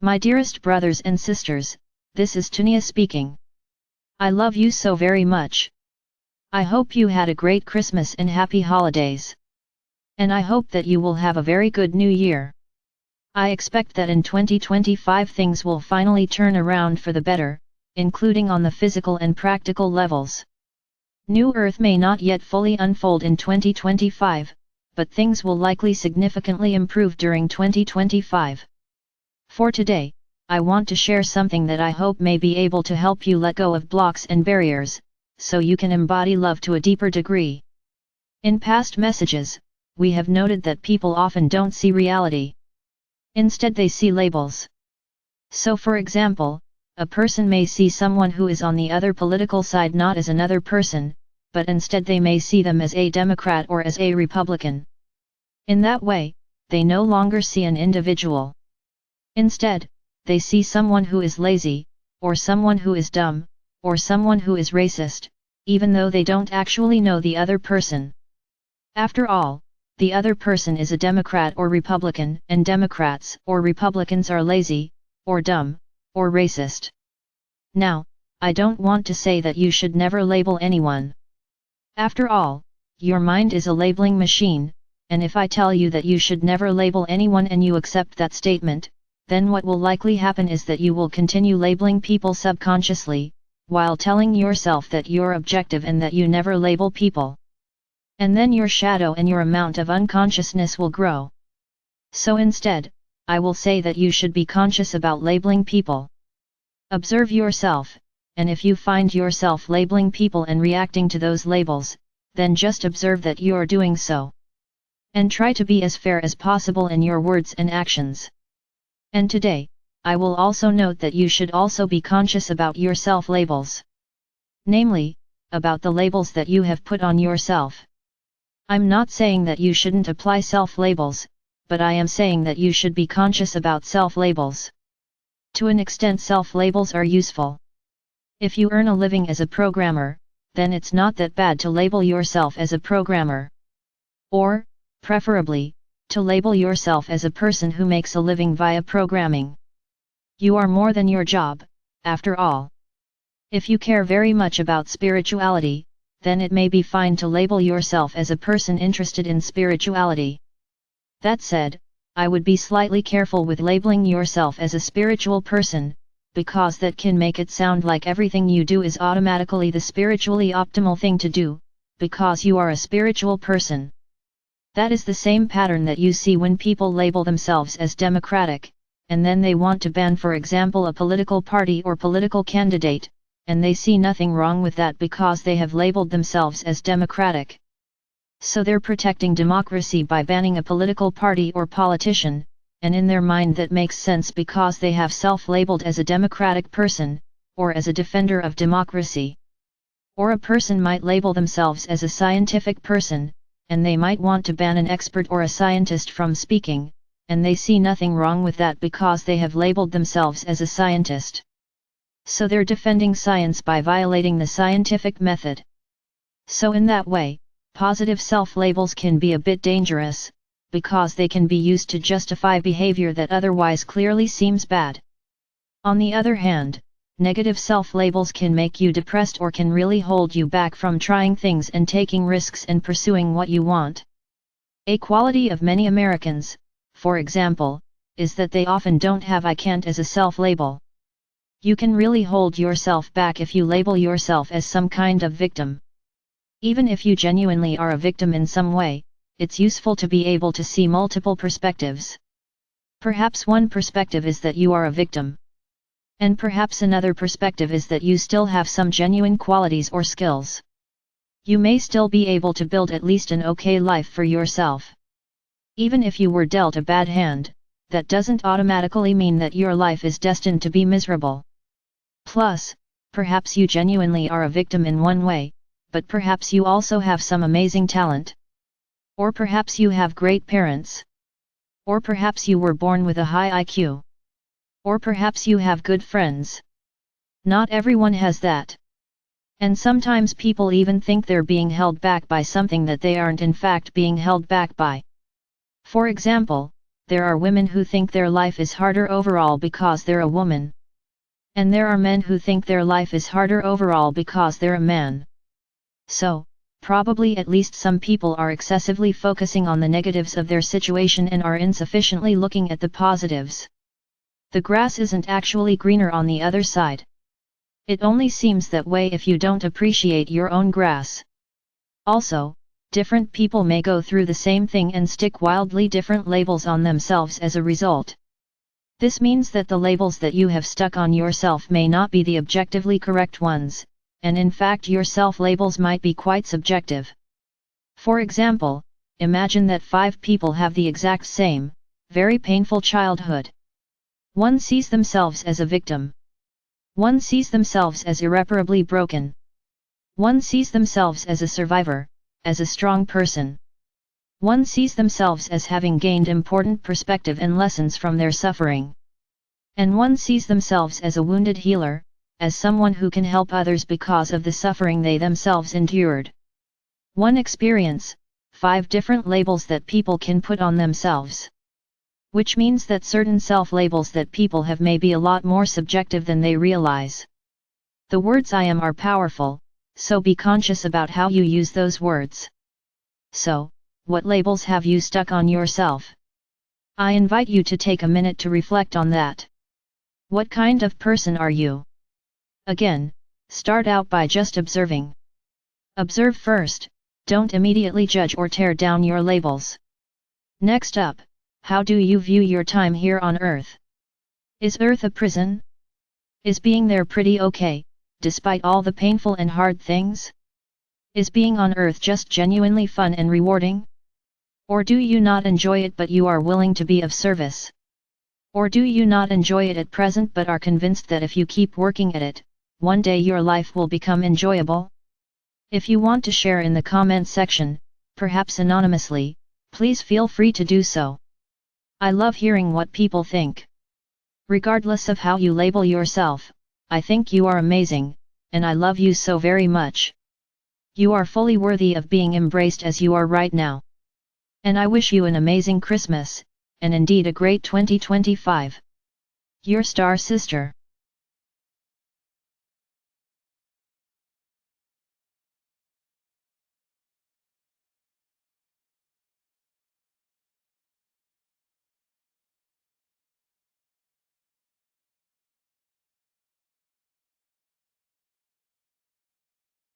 My dearest brothers and sisters, this is Tunia speaking. I love you so very much. I hope you had a great Christmas and happy holidays. And I hope that you will have a very good new year. I expect that in 2025 things will finally turn around for the better, including on the physical and practical levels. New Earth may not yet fully unfold in 2025, but things will likely significantly improve during 2025. For today, I want to share something that I hope may be able to help you let go of blocks and barriers, so you can embody love to a deeper degree. In past messages, we have noted that people often don't see reality. Instead they see labels. So for example, a person may see someone who is on the other political side not as another person, but instead they may see them as a Democrat or as a Republican. In that way, they no longer see an individual. Instead, they see someone who is lazy, or someone who is dumb, or someone who is racist, even though they don't actually know the other person. After all, the other person is a Democrat or Republican, and Democrats or Republicans are lazy, or dumb, or racist. Now, I don't want to say that you should never label anyone. After all, your mind is a labeling machine, and if I tell you that you should never label anyone and you accept that statement, then what will likely happen is that you will continue labeling people subconsciously, while telling yourself that you're objective and that you never label people. And then your shadow and your amount of unconsciousness will grow. So instead, I will say that you should be conscious about labeling people. Observe yourself, and if you find yourself labeling people and reacting to those labels, then just observe that you're doing so. And try to be as fair as possible in your words and actions. And today, I will also note that you should also be conscious about your self-labels. Namely, about the labels that you have put on yourself. I'm not saying that you shouldn't apply self-labels, but I am saying that you should be conscious about self-labels. To an extent self-labels are useful. If you earn a living as a programmer, then it's not that bad to label yourself as a programmer. Or, preferably, to label yourself as a person who makes a living via programming. You are more than your job, after all. If you care very much about spirituality, then it may be fine to label yourself as a person interested in spirituality. That said, I would be slightly careful with labeling yourself as a spiritual person, because that can make it sound like everything you do is automatically the spiritually optimal thing to do, because you are a spiritual person. That is the same pattern that you see when people label themselves as democratic, and then they want to ban, for example, a political party or political candidate, and they see nothing wrong with that because they have labeled themselves as democratic. So they're protecting democracy by banning a political party or politician, and in their mind that makes sense because they have self-labeled as a democratic person, or as a defender of democracy. Or a person might label themselves as a scientific person, and they might want to ban an expert or a scientist from speaking, and they see nothing wrong with that because they have labeled themselves as a scientist. So they're defending science by violating the scientific method. So in that way, positive self-labels can be a bit dangerous, because they can be used to justify behavior that otherwise clearly seems bad. On the other hand, negative self-labels can make you depressed or can really hold you back from trying things and taking risks and pursuing what you want. A quality of many Americans, for example, is that they often don't have "I can't" as a self-label. You can really hold yourself back if you label yourself as some kind of victim. Even if you genuinely are a victim in some way, it's useful to be able to see multiple perspectives. Perhaps one perspective is that you are a victim. And perhaps another perspective is that you still have some genuine qualities or skills. You may still be able to build at least an okay life for yourself. Even if you were dealt a bad hand, that doesn't automatically mean that your life is destined to be miserable. Plus, perhaps you genuinely are a victim in one way, but perhaps you also have some amazing talent. Or perhaps you have great parents. Or perhaps you were born with a high IQ. Or perhaps you have good friends. Not everyone has that. And sometimes people even think they're being held back by something that they aren't in fact being held back by. For example, there are women who think their life is harder overall because they're a woman. And there are men who think their life is harder overall because they're a man. So, probably at least some people are excessively focusing on the negatives of their situation and are insufficiently looking at the positives. The grass isn't actually greener on the other side. It only seems that way if you don't appreciate your own grass. Also, different people may go through the same thing and stick wildly different labels on themselves as a result. This means that the labels that you have stuck on yourself may not be the objectively correct ones, and in fact your self-labels might be quite subjective. For example, imagine that 5 people have the exact same, very painful childhood. One sees themselves as a victim. One sees themselves as irreparably broken. One sees themselves as a survivor, as a strong person. One sees themselves as having gained important perspective and lessons from their suffering. And one sees themselves as a wounded healer, as someone who can help others because of the suffering they themselves endured. One experience, 5 different labels that people can put on themselves. Which means that certain self-labels that people have may be a lot more subjective than they realize. The words I am are powerful, so be conscious about how you use those words. So, what labels have you stuck on yourself? I invite you to take a minute to reflect on that. What kind of person are you? Again, start out by just observing. Observe first, don't immediately judge or tear down your labels. Next up, how do you view your time here on Earth? Is Earth a prison? Is being there pretty okay, despite all the painful and hard things? Is being on Earth just genuinely fun and rewarding? Or do you not enjoy it but you are willing to be of service? Or do you not enjoy it at present but are convinced that if you keep working at it, one day your life will become enjoyable? If you want to share in the comment section, perhaps anonymously, please feel free to do so. I love hearing what people think. Regardless of how you label yourself, I think you are amazing, and I love you so very much. You are fully worthy of being embraced as you are right now. And I wish you an amazing Christmas, and indeed a great 2025. Your star sister.